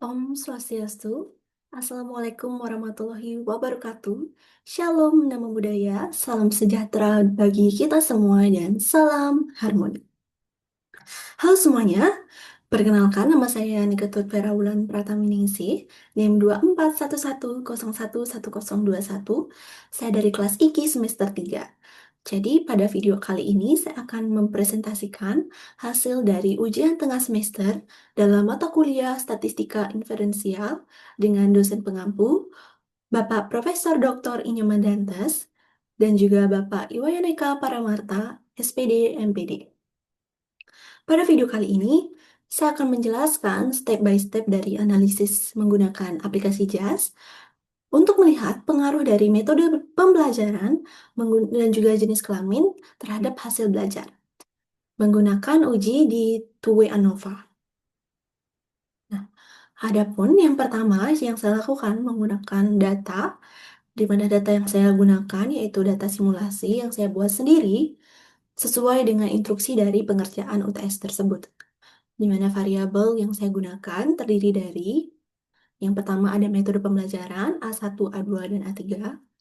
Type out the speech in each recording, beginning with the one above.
Om Swastiastu. Assalamualaikum warahmatullahi wabarakatuh. Shalom Namo Buddhaya. Salam sejahtera bagi kita semua dan salam harmoni. Halo semuanya. Perkenalkan, nama saya Niketut Vera Wulan Prataminingsih, NIM 2411011021. Saya dari kelas IKI semester 3. Jadi, pada video kali ini saya akan mempresentasikan hasil dari ujian tengah semester dalam mata kuliah Statistika Inferensial dengan dosen pengampu, Bapak Profesor Dr. Inyoman Dantes, dan juga Bapak Iwayaneka Paramarta, SPD, MPD. Pada video kali ini, saya akan menjelaskan step by step dari analisis menggunakan aplikasi JAS untuk melihat pengaruh dari metode pembelajaran dan juga jenis kelamin terhadap hasil belajar menggunakan uji di two-way ANOVA. Nah, adapun yang pertama yang saya lakukan menggunakan data, di mana data yang saya gunakan yaitu data simulasi yang saya buat sendiri sesuai dengan instruksi dari pengerjaan UTS tersebut, di mana variabel yang saya gunakan terdiri dari yang pertama ada metode pembelajaran A1, A2, dan A3,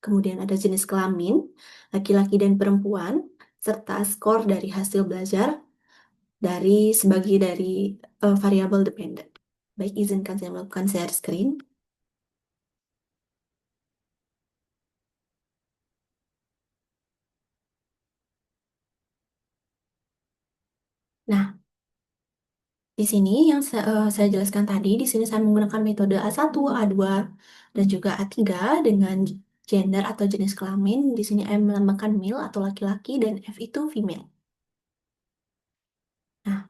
kemudian ada jenis kelamin, laki-laki dan perempuan, serta skor dari hasil belajar sebagai dari variabel dependen. Baik, izinkan saya melakukan share screen. Nah, di sini yang saya jelaskan tadi, di sini saya menggunakan metode A1, A2, dan juga A3 dengan gender atau jenis kelamin. Di sini M melambangkan male atau laki-laki dan F itu female. Nah,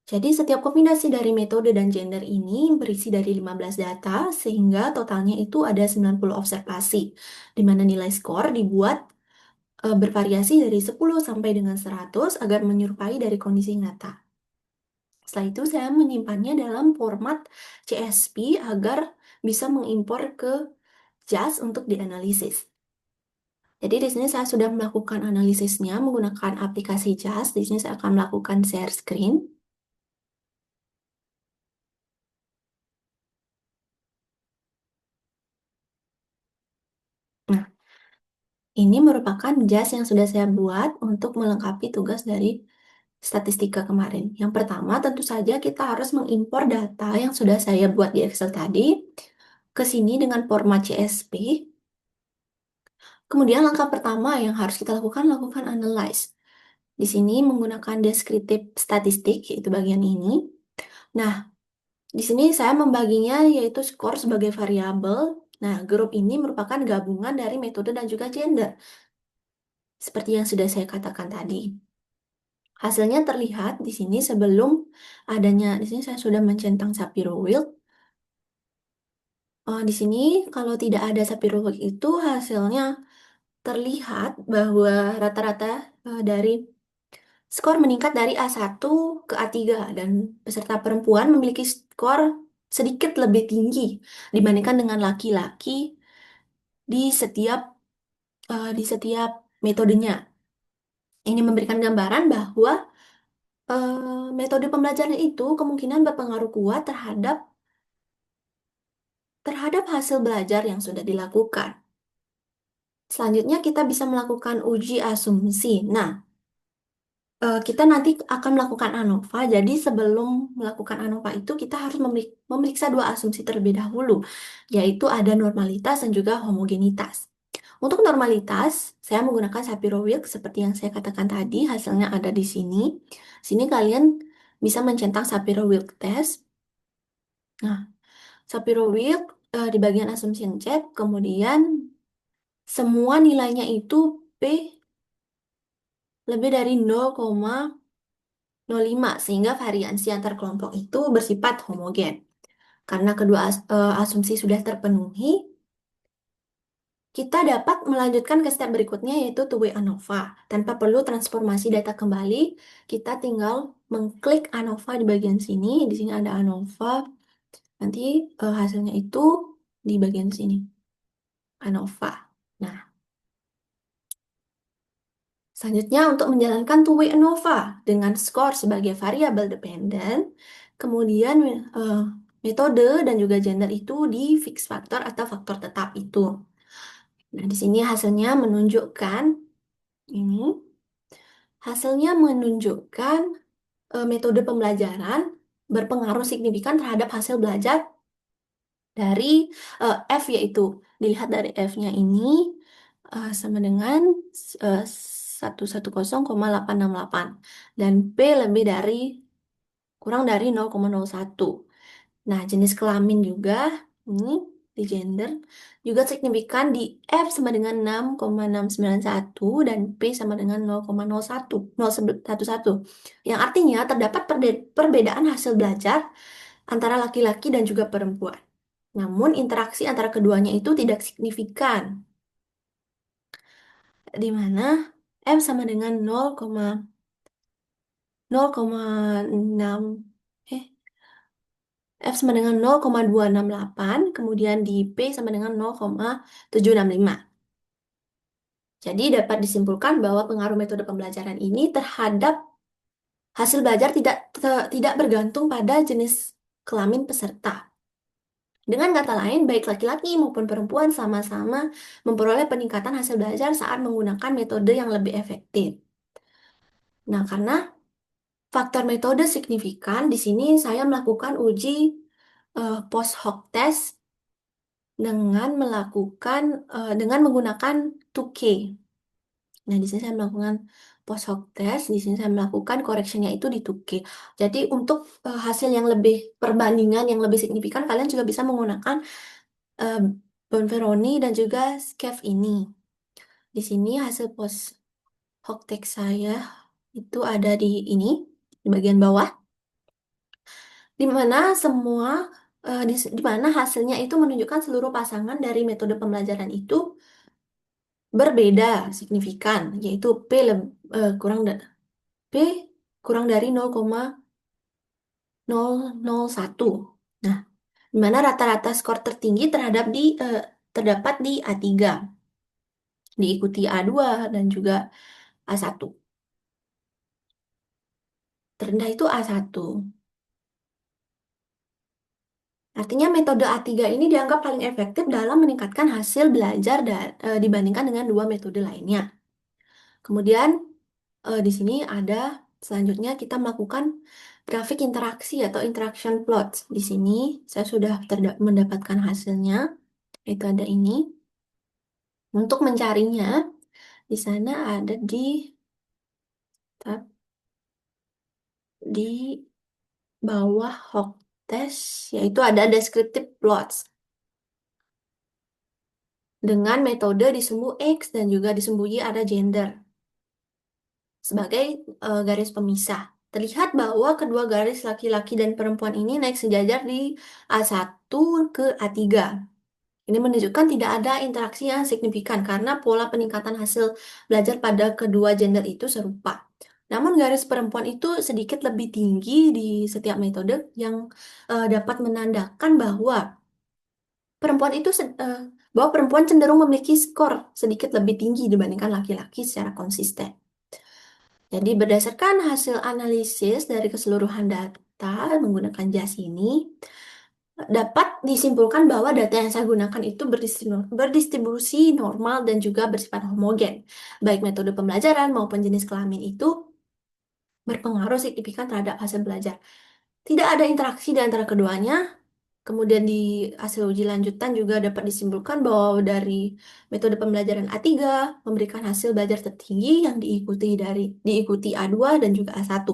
jadi setiap kombinasi dari metode dan gender ini berisi dari 15 data, sehingga totalnya itu ada 90 observasi, di mana nilai skor dibuat bervariasi dari 10 sampai dengan 100 agar menyerupai dari kondisi nyata. Setelah itu saya menyimpannya dalam format CSV agar bisa mengimpor ke JAS untuk dianalisis. Jadi di sini saya sudah melakukan analisisnya menggunakan aplikasi JAS. Di sini saya akan melakukan share screen. Nah, ini merupakan JAS yang sudah saya buat untuk melengkapi tugas dari statistika kemarin. Yang pertama, tentu saja kita harus mengimpor data yang sudah saya buat di Excel tadi ke sini dengan format CSV. Kemudian langkah pertama yang harus kita lakukan analyze. Di sini menggunakan deskriptif statistik, yaitu bagian ini. Nah, di sini saya membaginya yaitu skor sebagai variabel. Nah, grup ini merupakan gabungan dari metode dan juga gender. Seperti yang sudah saya katakan tadi. Hasilnya terlihat di sini sebelum adanya, di sini saya sudah mencentang Shapiro-Wilk. Di sini kalau tidak ada Shapiro-Wilk itu hasilnya terlihat bahwa rata-rata dari skor meningkat dari A1 ke A3 dan peserta perempuan memiliki skor sedikit lebih tinggi dibandingkan dengan laki-laki di setiap di setiap metodenya. Ini memberikan gambaran bahwa metode pembelajaran itu kemungkinan berpengaruh kuat terhadap hasil belajar yang sudah dilakukan. Selanjutnya kita bisa melakukan uji asumsi. Nah, kita nanti akan melakukan ANOVA. Jadi sebelum melakukan ANOVA itu kita harus memeriksa dua asumsi terlebih dahulu, yaitu ada normalitas dan juga homogenitas. Untuk normalitas, saya menggunakan Shapiro-Wilk seperti yang saya katakan tadi, hasilnya ada di sini. Sini kalian bisa mencentang Shapiro-Wilk test. Nah, Shapiro-Wilk di bagian assumption check, kemudian semua nilainya itu P lebih dari 0,05 sehingga variansi antar kelompok itu bersifat homogen. Karena kedua asumsi sudah terpenuhi, kita dapat melanjutkan ke step berikutnya yaitu two-way ANOVA. Tanpa perlu transformasi data kembali, kita tinggal mengklik ANOVA di bagian sini. Di sini ada ANOVA. Nanti hasilnya itu di bagian sini. ANOVA. Nah, selanjutnya untuk menjalankan two-way ANOVA dengan skor sebagai variabel dependen, kemudian metode dan juga gender itu di fix faktor atau faktor tetap itu. Nah, di sini ini hasilnya menunjukkan metode pembelajaran berpengaruh signifikan terhadap hasil belajar dari F, yaitu dilihat dari F-nya ini sama dengan 110,868 dan P lebih dari kurang dari 0,01. Nah, jenis kelamin juga ini di gender juga signifikan di F sama dengan 6,691 dan P sama dengan 0,01 yang artinya terdapat perbedaan hasil belajar antara laki-laki dan juga perempuan. Namun interaksi antara keduanya itu tidak signifikan, di mana M sama dengan 0,6 eh F sama dengan 0,268, kemudian di P sama dengan 0,765. Jadi dapat disimpulkan bahwa pengaruh metode pembelajaran ini terhadap hasil belajar tidak bergantung pada jenis kelamin peserta. Dengan kata lain, baik laki-laki maupun perempuan sama-sama memperoleh peningkatan hasil belajar saat menggunakan metode yang lebih efektif. Nah, karena faktor metode signifikan, di sini saya melakukan uji post hoc test dengan menggunakan 2K. Nah, di sini saya melakukan post hoc test, di sini saya melakukan correctionnya itu di 2K. Jadi untuk hasil yang lebih perbandingan yang lebih signifikan, kalian juga bisa menggunakan eh, Bonferroni dan juga SCAF ini. Di sini hasil post hoc test saya itu ada di ini, di bagian bawah, di mana di mana hasilnya itu menunjukkan seluruh pasangan dari metode pembelajaran itu berbeda signifikan, yaitu P kurang dari 0,001. Nah, di mana rata-rata skor tertinggi terdapat di A3, diikuti A2 dan juga A1. Terendah itu A1. Artinya metode A3 ini dianggap paling efektif dalam meningkatkan hasil belajar dibandingkan dengan dua metode lainnya. Kemudian di sini selanjutnya kita melakukan grafik interaksi atau interaction plots. Di sini saya sudah mendapatkan hasilnya, itu ada ini. Untuk mencarinya, di sana ada tab- di bawah hot test, yaitu ada descriptive plots dengan metode disumbu X dan juga disumbu Y ada gender sebagai garis pemisah. Terlihat bahwa kedua garis laki-laki dan perempuan ini naik sejajar di A1 ke A3. Ini menunjukkan tidak ada interaksi yang signifikan karena pola peningkatan hasil belajar pada kedua gender itu serupa. Namun garis perempuan itu sedikit lebih tinggi di setiap metode yang dapat menandakan perempuan itu se- eh, bahwa perempuan cenderung memiliki skor sedikit lebih tinggi dibandingkan laki-laki secara konsisten. Jadi berdasarkan hasil analisis dari keseluruhan data menggunakan jas ini, dapat disimpulkan bahwa data yang saya gunakan itu berdistribusi normal dan juga bersifat homogen. Baik metode pembelajaran maupun jenis kelamin itu berpengaruh signifikan terhadap hasil belajar. Tidak ada interaksi di antara keduanya. Kemudian di hasil uji lanjutan juga dapat disimpulkan bahwa dari metode pembelajaran A3 memberikan hasil belajar tertinggi yang diikuti A2 dan juga A1.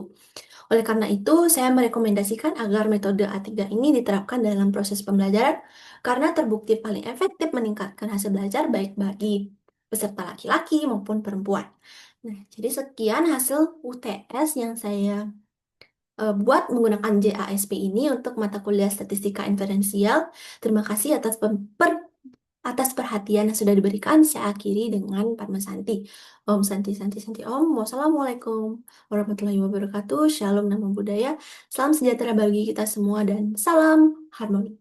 Oleh karena itu, saya merekomendasikan agar metode A3 ini diterapkan dalam proses pembelajaran karena terbukti paling efektif meningkatkan hasil belajar baik bagi peserta laki-laki maupun perempuan. Nah, jadi sekian hasil UTS yang saya buat menggunakan JASP ini untuk mata kuliah statistika inferensial. Terima kasih atas perhatian yang sudah diberikan. Saya akhiri dengan Padma Santi. Om Santi Santi Santi Om. Wassalamualaikum warahmatullahi wabarakatuh. Shalom nama budaya. Salam sejahtera bagi kita semua dan salam harmoni.